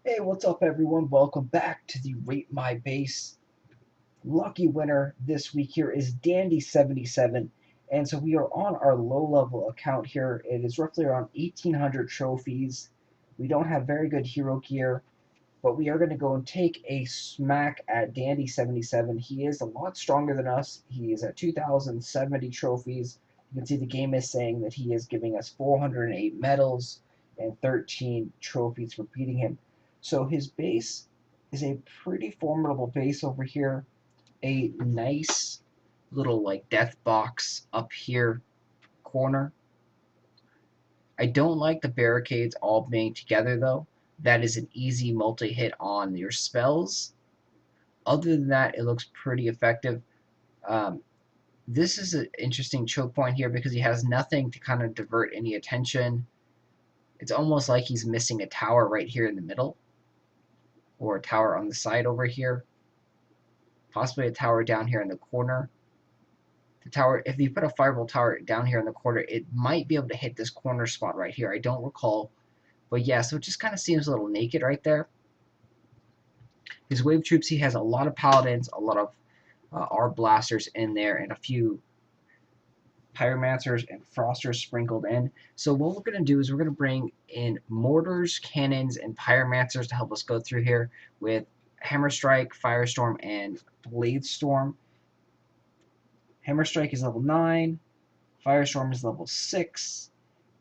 Hey, what's up, everyone? Welcome back to the Rate My Base. Lucky winner this week here is Dandy77, and so we are on our low-level account here. It is roughly around 1,800 trophies. We don't have very good hero gear, but we are going to go and take a smack at Dandy77. He is a lot stronger than us. He is at 2,070 trophies. You can see the game is saying that he is giving us 408 medals and 13 trophies for beating him. So his base is a pretty formidable base over here. A nice little like death box up here corner. I don't like the barricades all being together though. That is an easy multi-hit on your spells. Other than that, it looks pretty effective. Um, this is an interesting choke point here because he has nothing to kind of divert any attention. It's almost like he's missing a tower right here in the middle, or a tower on the side over here, possibly a tower down here in the corner. The tower, if you put a fireball tower down here in the corner, it might be able to hit this corner spot right here. I don't recall. But yeah, so it just kind of seems a little naked right there. His wave troops, he has a lot of paladins, a lot of arc blasters in there, and a few pyromancers and frosters sprinkled in. So what we're going to do is we're going to bring in mortars, cannons, and pyromancers to help us go through here with hammer strike, firestorm, and blade storm. Hammer strike is level 9, firestorm is level 6,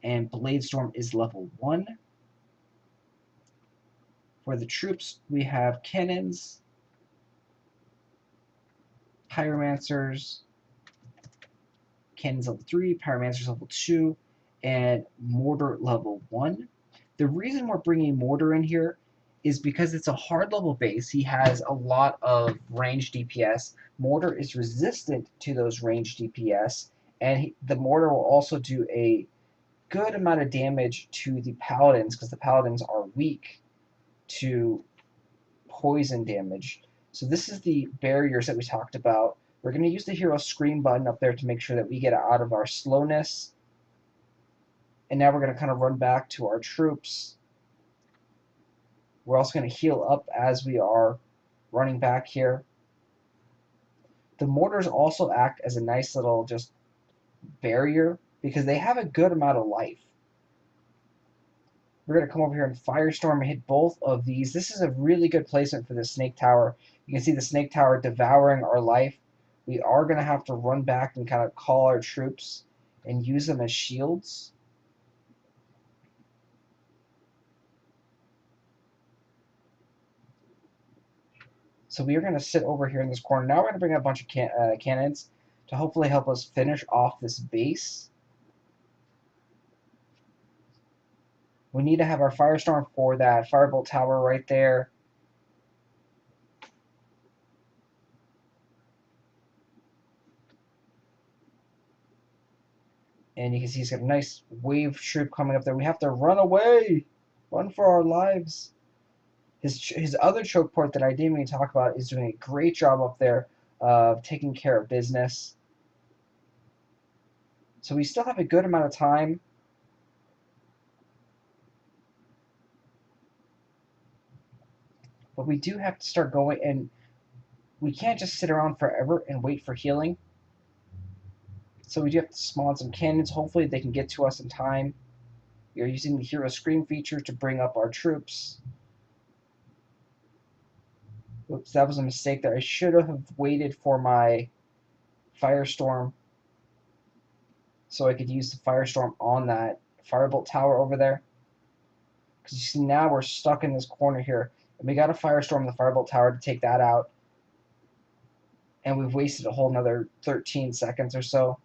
and blade storm is level 1. For the troops, we have cannons, pyromancers, cannons level 3, pyromancers level 2, and mortar level 1. The reason we're bringing mortar in here is because it's a hard level base. He has a lot of range DPS. Mortar is resistant to those range DPS, and the mortar will also do a good amount of damage to the paladins because the paladins are weak to poison damage. So this is the barriers that we talked about. We're going to use the hero screen button up there to make sure that we get out of our slowness. And now we're going to kind of run back to our troops. We're also going to heal up as we are running back here. The mortars also act as a nice little just barrier because they have a good amount of life. We're going to come over here and Firestorm and hit both of these. This is a really good placement for the Snake Tower. You can see the Snake Tower devouring our life. We are going to have to run back and kind of call our troops and use them as shields. So we are going to sit over here in this corner. Now we're going to bring out a bunch of cannons to hopefully help us finish off this base. We need to have our Firestorm for that Firebolt Tower right there. And you can see he's got a nice wave troop coming up there. We have to run away! Run for our lives! His other choke port that I didn't even talk about is doing a great job up there of taking care of business. So we still have a good amount of time. But we do have to start going, and we can't just sit around forever and wait for healing. So we do have to spawn some cannons. Hopefully they can get to us in time. We are using the hero screen feature to bring up our troops. Oops, that was a mistake there. I should have waited for my Firestorm so I could use the Firestorm on that Firebolt Tower over there. Because you see now we're stuck in this corner here. And we got a Firestorm in the Firebolt Tower to take that out. And we've wasted a whole another 13 seconds or so.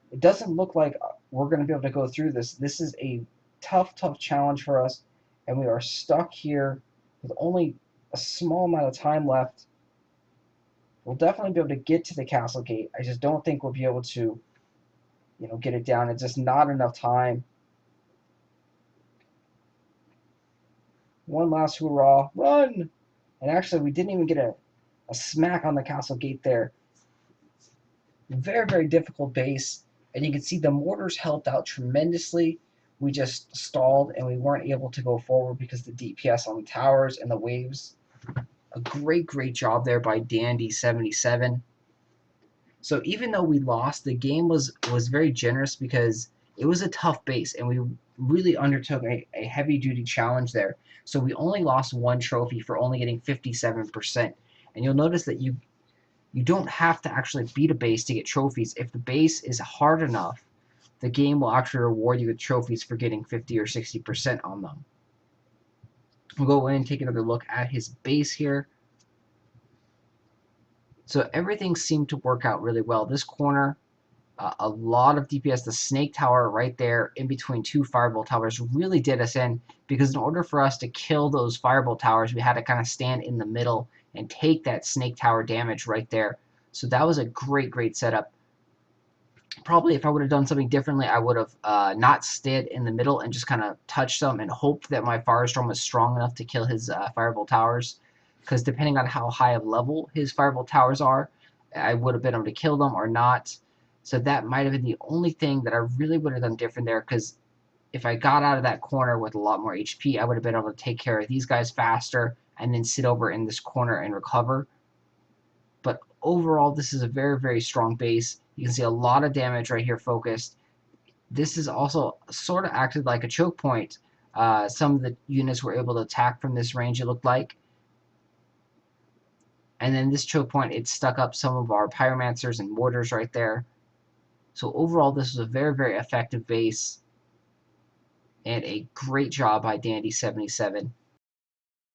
It doesn't look like we're going to be able to go through this. This is a tough challenge for us. And we are stuck here with only a small amount of time left. We'll definitely be able to get to the castle gate. I just don't think we'll be able to, get it down. It's just not enough time. One last hoorah. Run! And actually, we didn't even get a smack on the castle gate there. Very, very difficult base. And you can see the mortars helped out tremendously. we just stalled and we weren't able to go forward because the DPS on the towers and the waves. A great job there by Dandy77. So even though we lost, the game was very generous because it was a tough base and we really undertook a heavy duty challenge there. So we only lost one trophy for only getting 57%. And you'll notice that you don't have to actually beat a base to get trophies. If the base is hard enough, the game will actually reward you with trophies for getting 50 or 60% on them. We'll go in and take another look at his base here. So everything seemed to work out really well. This corner, a lot of DPS. The snake tower right there in between two fireball towers really did us in, because in order for us to kill those fireball towers, we had to kind of stand in the middle and take that snake tower damage right there. So that was a great setup. Probably if I would have done something differently, I would have not stayed in the middle and just kind of touched them and hoped that my Firestorm was strong enough to kill his fireball towers. Because depending on how high of level his fireball towers are, I would have been able to kill them or not. So that might have been the only thing that I really would have done different there, because if I got out of that corner with a lot more HP, I would have been able to take care of these guys faster and then sit over in this corner and recover. But overall, this is a very strong base. You can see a lot of damage right here focused. This is also sort of acted like a choke point. Some of the units were able to attack from this range, it looked like. And then this choke point, it stuck up some of our pyromancers and mortars right there. So overall, this was a very effective base, and a great job by Dandy77.